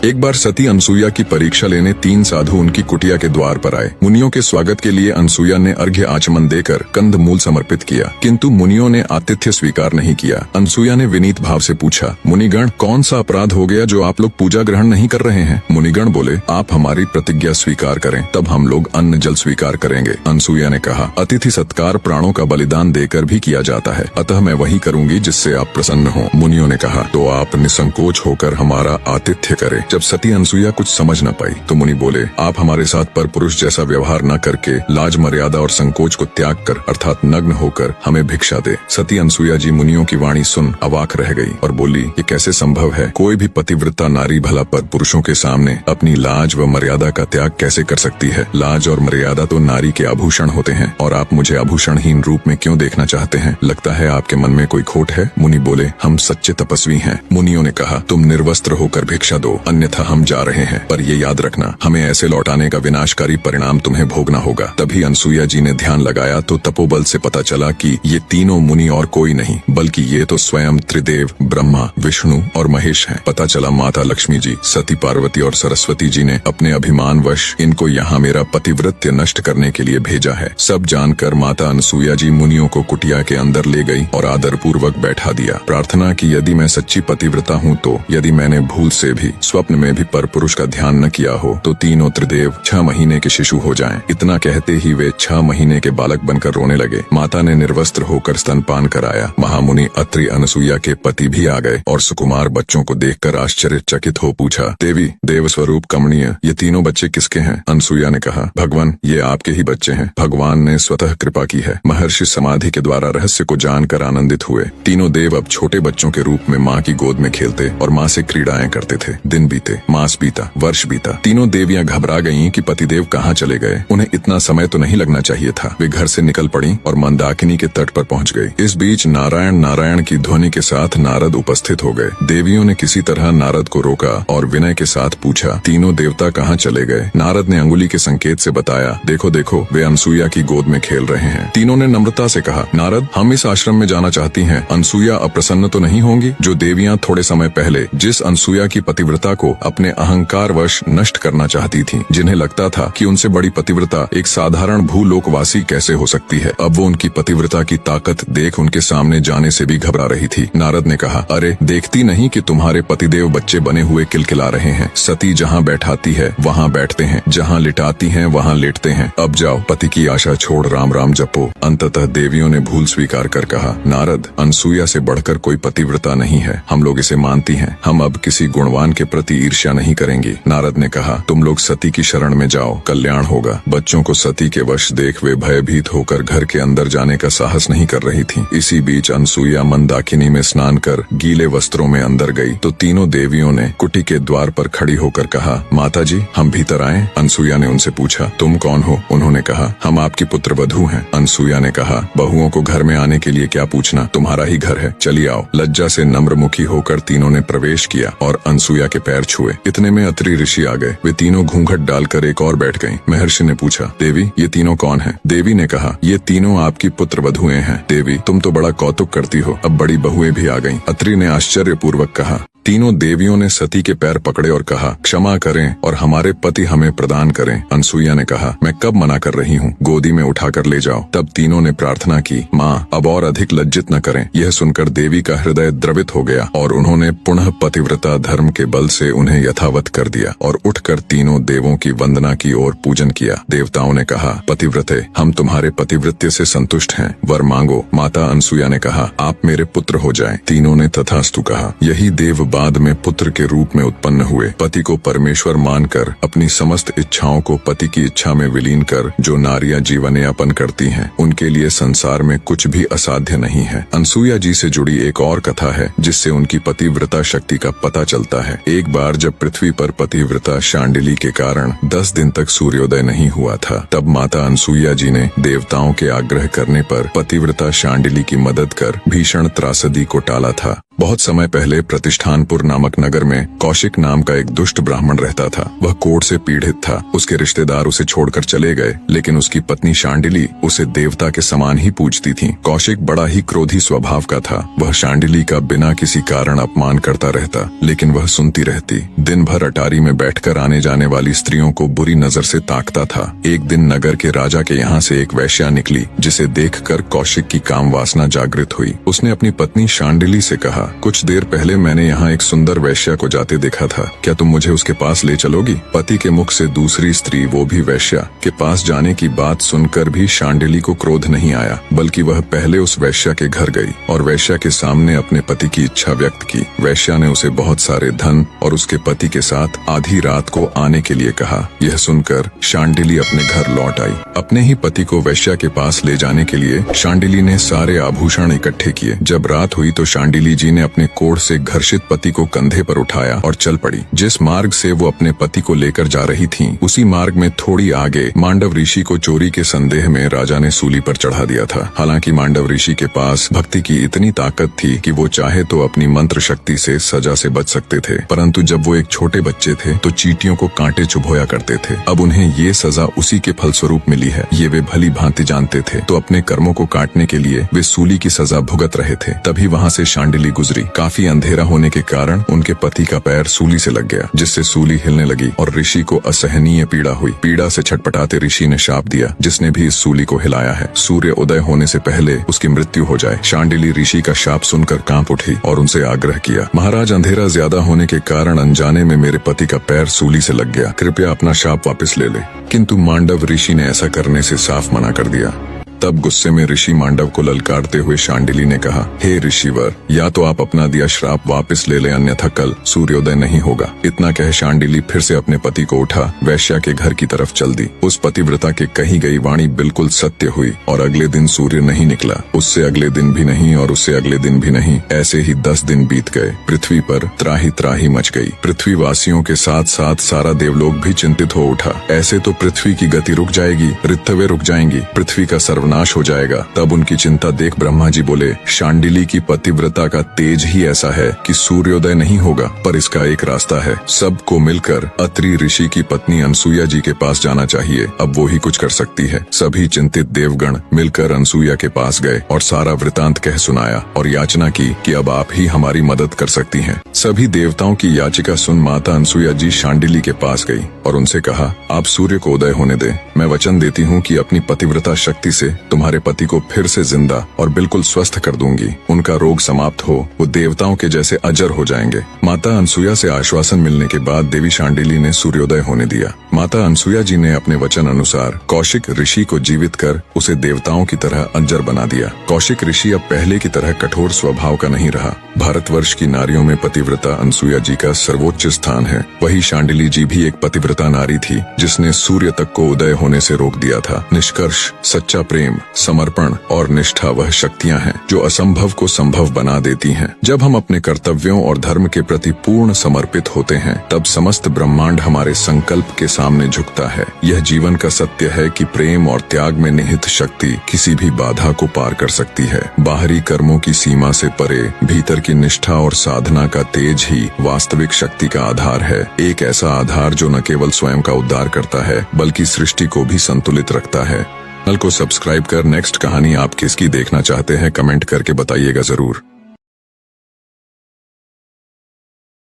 एक बार सती अनसुईया की परीक्षा लेने 3 साधु उनकी कुटिया के द्वार पर आए। मुनियों के स्वागत के लिए अनसुईया ने अर्घ्य आचमन देकर कंद मूल समर्पित किया, किंतु मुनियों ने आतिथ्य स्वीकार नहीं किया। अनसुईया ने विनीत भाव से पूछा, मुनिगण, कौन सा अपराध हो गया जो आप लोग पूजा ग्रहण नहीं कर रहे हैं? मुनिगण बोले, आप हमारी प्रतिज्ञा स्वीकार करें, तब हम लोग अन्न जल स्वीकार करेंगे। अनसुईया ने कहा, अतिथि सत्कार प्राणों का बलिदान देकर भी किया जाता है, अतः मैं वही करूंगी जिससे आप प्रसन्न हो। मुनियों ने कहा, तो आप निसंकोच होकर हमारा आतिथ्य करें। जब सती अनसुईया कुछ समझ न पाई तो मुनि बोले, आप हमारे साथ पर पुरुष जैसा व्यवहार न करके लाज मर्यादा और संकोच को त्याग कर अर्थात नग्न होकर हमें भिक्षा दे। सती अनसुईया जी मुनियों की वाणी सुन अवाक रह गई और बोली, ये कैसे संभव है? कोई भी पतिव्रता नारी भला पर पुरुषों के सामने अपनी लाज व मर्यादा का त्याग कैसे कर सकती है? लाज और मर्यादा तो नारी के आभूषण होते हैं और आप मुझे आभूषणहीन रूप में क्यों देखना चाहते हैं? लगता है आपके मन में कोई खोट है। मुनि बोले, हम सच्चे तपस्वी हैं। मुनियों ने कहा, तुम निर्वस्त्र होकर भिक्षा दो, अन्यथा हम जा रहे हैं, पर ये याद रखना, हमें ऐसे लौटाने का विनाशकारी परिणाम तुम्हें भोगना होगा। तभी अनसुईया जी ने ध्यान लगाया तो तपोबल से पता चला कि ये तीनों मुनि और कोई नहीं बल्कि ये तो स्वयं त्रिदेव ब्रह्मा, विष्णु और महेश हैं। पता चला माता लक्ष्मी जी, सती पार्वती और सरस्वती जी ने अपने अभिमान वश इनको यहाँ मेरा पतिव्रत्य नष्ट करने के लिए भेजा है। सब जानकर माता अनसुईया जी मुनियों को कुटिया के अंदर ले गई और आदर पूर्वक बैठा दिया। प्रार्थना की, यदि मैं सच्ची पतिव्रता हूँ तो यदि मैंने भूल से भी स्वप्न में भी पर पुरुष का ध्यान न किया हो तो तीनों त्रिदेव 6 महीने के शिशु हो जाएं। इतना कहते ही वे 6 महीने के बालक बनकर रोने लगे। माता ने निर्वस्त्र होकर स्तनपान कराया। महामुनि अत्रि अनसुईया के पति भी आ गए और सुकुमार बच्चों को देखकर आश्चर्यचकित हो पूछा, देवी, देव स्वरूप कमनीय, ये तीनों बच्चे किसके हैं? अनसुईया ने कहा, भगवान, ये आपके ही बच्चे हैं। भगवान ने स्वतः कृपा की है। महर्षि समाधि के द्वारा रहस्य को जानकर आनंदित हुए। तीनों देव अब छोटे बच्चों के रूप में माँ की गोद में खेलते और माँ से क्रीड़ाएं करते थे। दिन बीते, मास बीता, वर्ष बीता। तीनों देवियां घबरा गईं कि पतिदेव कहाँ चले गए। उन्हें इतना समय तो नहीं लगना चाहिए था। वे घर से निकल पड़ी और मंदाकिनी के तट पर पहुंच गई। इस बीच नारायण नारायण की ध्वनि के साथ नारद उपस्थित हो गए। देवियों ने किसी तरह नारद को रोका और विनय के साथ पूछा, तीनों देवता कहाँ चले गए? नारद ने अंगुली के संकेत से बताया, देखो देखो, वे अनसुईया की गोद में खेल रहे हैं। तीनों ने नम्रता से कहा, नारद, हम इस आश्रम में जाना चाहती हैं। अनसुईया अप्रसन्न तो नहीं होंगी? जो देवियां थोड़े समय पहले जिस अनसुईया की पतिव्रता को अपने अहंकार वश नष्ट करना चाहती थीं, जिन्हें लगता था कि उनसे बड़ी पतिव्रता एक साधारण भूलोकवासी कैसे हो सकती है, अब वो उनकी पतिव्रता की ताकत देख उनके सामने जाने से भी घबरा रही थी। नारद ने कहा, अरे देखती नहीं कि तुम्हारे पतिदेव बच्चे बने हुए किलकिला रहे हैं। सती जहाँ बैठाती है वहाँ बैठते हैं, जहाँ लिटाती हैं वहाँ लेटते हैं। अब जाओ, पति की आशा छोड़ राम राम जपो। अंततः देवियों ने भूल स्वीकार कर कहा, नारद, अनसुईया से बढ़कर कोई पतिव्रता नहीं है, हम लोग इसे मानती हैं। हम अब किसी गुणवान के प्रति ईर्ष्या नहीं करेंगे। नारद ने कहा, तुम लोग सती की शरण में जाओ, कल्याण होगा। बच्चों को सती के वश देख वे भयभीत होकर घर के अंदर जाने का साहस नहीं कर रही थीं। इसी बीच अनसुईया मंदाकिनी में स्नान कर गीले वस्त्रों में अंदर गई तो तीनों देवियों ने कुटी के द्वार पर खड़ी होकर कहा, माता जी, हम भीतर आएं? अनसुईया ने उनसे पूछा, तुम कौन हो? उन्होंने कहा, हम आपकी पुत्र वधू हैं। अनसुईया ने कहा, बहुओं को घर में आने के लिए क्या पूछना, तुम्हारा ही घर है, चली आओ। लज्जा से नम्रमुखी होकर तीनों ने प्रवेश किया और अनसुईया के पैर छुए। इतने में अत्रि ऋषि आ गए। वे तीनों घूंघट डालकर एक और बैठ गईं। महर्षि ने पूछा, देवी, ये तीनों कौन हैं? देवी ने कहा, ये तीनों आपकी पुत्र वधुएं हैं। देवी, तुम तो बड़ा कौतुक करती हो, अब बड़ी बहुएं भी आ गईं। अत्रि ने आश्चर्यपूर्वक कहा। तीनों देवियों ने सती के पैर पकड़े और कहा, क्षमा करें और हमारे पति हमें प्रदान करें। अनसुईया ने कहा, मैं कब मना कर रही हूँ, गोदी में उठाकर ले जाओ। तब तीनों ने प्रार्थना की, माँ, अब और अधिक लज्जित न करें। यह सुनकर देवी का हृदय द्रवित हो गया और उन्होंने पुनः पतिव्रता धर्म के बल से उन्हें यथावत कर दिया और उठकर तीनों देवों की वंदना की और पूजन किया। देवताओं ने कहा, पतिव्रते, हम तुम्हारे पतिव्रत्य से संतुष्ट हैं, वर मांगो। माता अनसुईया ने कहा, आप मेरे पुत्र हो जाएं। तीनों ने तथास्तु कहा। यही देव बाद में पुत्र के रूप में उत्पन्न हुए। पति को परमेश्वर मानकर अपनी समस्त इच्छाओं को पति की इच्छा में विलीन कर जो नारियां जीवन यापन करती हैं, उनके लिए संसार में कुछ भी असाध्य नहीं है। अनसुईया जी से जुड़ी एक और कथा है जिससे उनकी पतिव्रता शक्ति का पता चलता है। एक बार जब पृथ्वी पर पतिव्रता शांडिली के कारण 10 दिन तक सूर्योदय नहीं हुआ था, तब माता अनसुईया जी ने देवताओं के आग्रह करने पर पतिव्रता शांडिली की मदद कर भीषण त्रासदी को टाला था। बहुत समय पहले प्रतिष्ठानपुर नामक नगर में कौशिक नाम का एक दुष्ट ब्राह्मण रहता था। वह कोढ़ से पीड़ित था। उसके रिश्तेदार उसे छोड़कर चले गए, लेकिन उसकी पत्नी शांडिली उसे देवता के समान ही पूजती थी। कौशिक बड़ा ही क्रोधी स्वभाव का था। वह शांडिली का बिना किसी कारण अपमान करता रहता, लेकिन वह सुनती रहती। दिन भर अटारी में बैठकर आने जाने वाली स्त्रियों को बुरी नजर से ताकता था। एक दिन नगर के राजा के यहाँ से एक वैश्या निकली, जिसे देखकर कौशिक की काम वासना जागृत हुई। उसने अपनी पत्नी शांडिली से कहा, कुछ देर पहले मैंने यहाँ एक सुंदर वैश्या को जाते देखा था, क्या तुम मुझे उसके पास ले चलोगी? पति के मुख से दूसरी स्त्री, वो भी वैश्या, के पास जाने की बात सुनकर भी शांडिली को क्रोध नहीं आया, बल्कि वह पहले उस वैश्या के घर गई और वैश्या के सामने अपने पति की इच्छा व्यक्त की। वैश्या ने उसे बहुत सारे धन और उसके पति के साथ आधी रात को आने के लिए कहा। यह सुनकर शांडिली अपने घर लौट आई। अपने ही पति को वैश्या के पास ले जाने के लिए शांडिली ने सारे आभूषण इकट्ठे किए। जब रात हुई तो शांडिली जी ने अपने कोढ़ से घर्षित पति को कंधे पर उठाया और चल पड़ी। जिस मार्ग से वो अपने पति को लेकर जा रही थीं, उसी मार्ग में थोड़ी आगे मांडव ऋषि को चोरी के संदेह में राजा ने सूली पर चढ़ा दिया था। हालांकि मांडव ऋषि के पास भक्ति की इतनी ताकत थी कि वो चाहे तो अपनी मंत्र शक्ति से सजा से बच सकते थे, परंतु जब वो एक छोटे बच्चे थे तो चींटियों को कांटे चुभोया करते थे। अब उन्हें ये सजा उसी के फलस्वरूप मिली है, ये वे भली भांति जानते थे। तो अपने कर्मों को काटने के लिए वे सूली की सजा भुगत रहे थे। तभी वहाँ से शांडिली गुजरी। काफी अंधेरा होने के कारण उनके पति का पैर सूली से लग गया, जिससे सूली हिलने लगी और ऋषि को असहनीय पीड़ा हुई। पीड़ा से छटपटाते ऋषि ने शाप दिया, जिसने भी इस सूली को हिलाया है, सूर्य उदय होने से पहले उसकी मृत्यु हो जाए। शांडिली ऋषि का शाप सुनकर कांप उठी और उनसे आग्रह किया, महाराज, अंधेरा ज्यादा होने के कारण अनजाने में मेरे पति का पैर सूली से लग गया, कृपया अपना शाप वापस ले ले। किंतु मांडव ऋषि ने ऐसा करने से साफ मना कर दिया। तब गुस्से में ऋषि मांडव को ललकारते हुए शांडिली ने कहा, हे ऋषिवर, या तो आप अपना दिया श्राप वापस ले लें, अन्यथा कल सूर्योदय नहीं होगा। इतना कह शांडिली फिर से अपने पति को उठा वैश्या के घर की तरफ चल दी। उस पतिव्रता के कही गई वाणी बिल्कुल सत्य हुई और अगले दिन सूर्य नहीं निकला। उससे अगले दिन भी नहीं और उससे अगले दिन भी नहीं। ऐसे ही 10 दिन बीत गए। पृथ्वी पर त्राही त्राही मच गई। पृथ्वी वासियों के साथ साथ सारा देवलोक भी चिंतित हो उठा। ऐसे तो पृथ्वी की गति रुक जाएगी, ऋतवें रुक जाएंगी, पृथ्वी का नाश हो जाएगा। तब उनकी चिंता देख ब्रह्मा जी बोले, शांडिली की पतिव्रता का तेज ही ऐसा है कि सूर्योदय नहीं होगा, पर इसका एक रास्ता है। सबको मिलकर अत्रि ऋषि की पत्नी अनसुया जी के पास जाना चाहिए, अब वो ही कुछ कर सकती है। सभी चिंतित देवगण मिलकर अनसुया के पास गए और सारा वृतांत कह सुनाया और याचना की कि अब आप ही हमारी मदद कर सकती हैं। सभी देवताओं की याचिका सुन माता अनसुया जी शांडिली के पास गई और उनसे कहा, आप सूर्य को उदय होने दें। मैं वचन देती हूँ कि अपनी पतिव्रता शक्ति से तुम्हारे पति को फिर से जिंदा और बिल्कुल स्वस्थ कर दूंगी। उनका रोग समाप्त हो, वो देवताओं के जैसे अजर हो जाएंगे। माता अनसुया से आश्वासन मिलने के बाद देवी शांडिली ने सूर्योदय होने दिया। माता अनसुया जी ने अपने वचन अनुसार कौशिक ऋषि को जीवित कर उसे देवताओं की तरह अजर बना दिया। कौशिक ऋषि अब पहले की तरह कठोर स्वभाव का नहीं रहा। भारतवर्ष की नारियों में पतिव्रता अनसुया जी का सर्वोच्च स्थान है। वही शांडिली जी भी एक पतिव्रता नारी थी, जिसने सूर्य तक को उदय होने से रोक दिया था। निष्कर्ष, सच्चा प्रेम, समर्पण और निष्ठा वह शक्तियां हैं जो असंभव को संभव बना देती हैं। जब हम अपने कर्तव्यों और धर्म के प्रति पूर्ण समर्पित होते हैं, तब समस्त ब्रह्मांड हमारे संकल्प के सामने झुकता है। यह जीवन का सत्य है कि प्रेम और त्याग में निहित शक्ति किसी भी बाधा को पार कर सकती है। बाहरी कर्मों की सीमा से परे भीतर की निष्ठा और साधना का तेज ही वास्तविक शक्ति का आधार है। एक ऐसा आधार जो न केवल स्वयं का उद्धार करता है, बल्कि सृष्टि को भी संतुलित रखता है। चैनल को सब्सक्राइब कर नेक्स्ट कहानी आप किसकी देखना चाहते हैं कमेंट करके बताइएगा जरूर।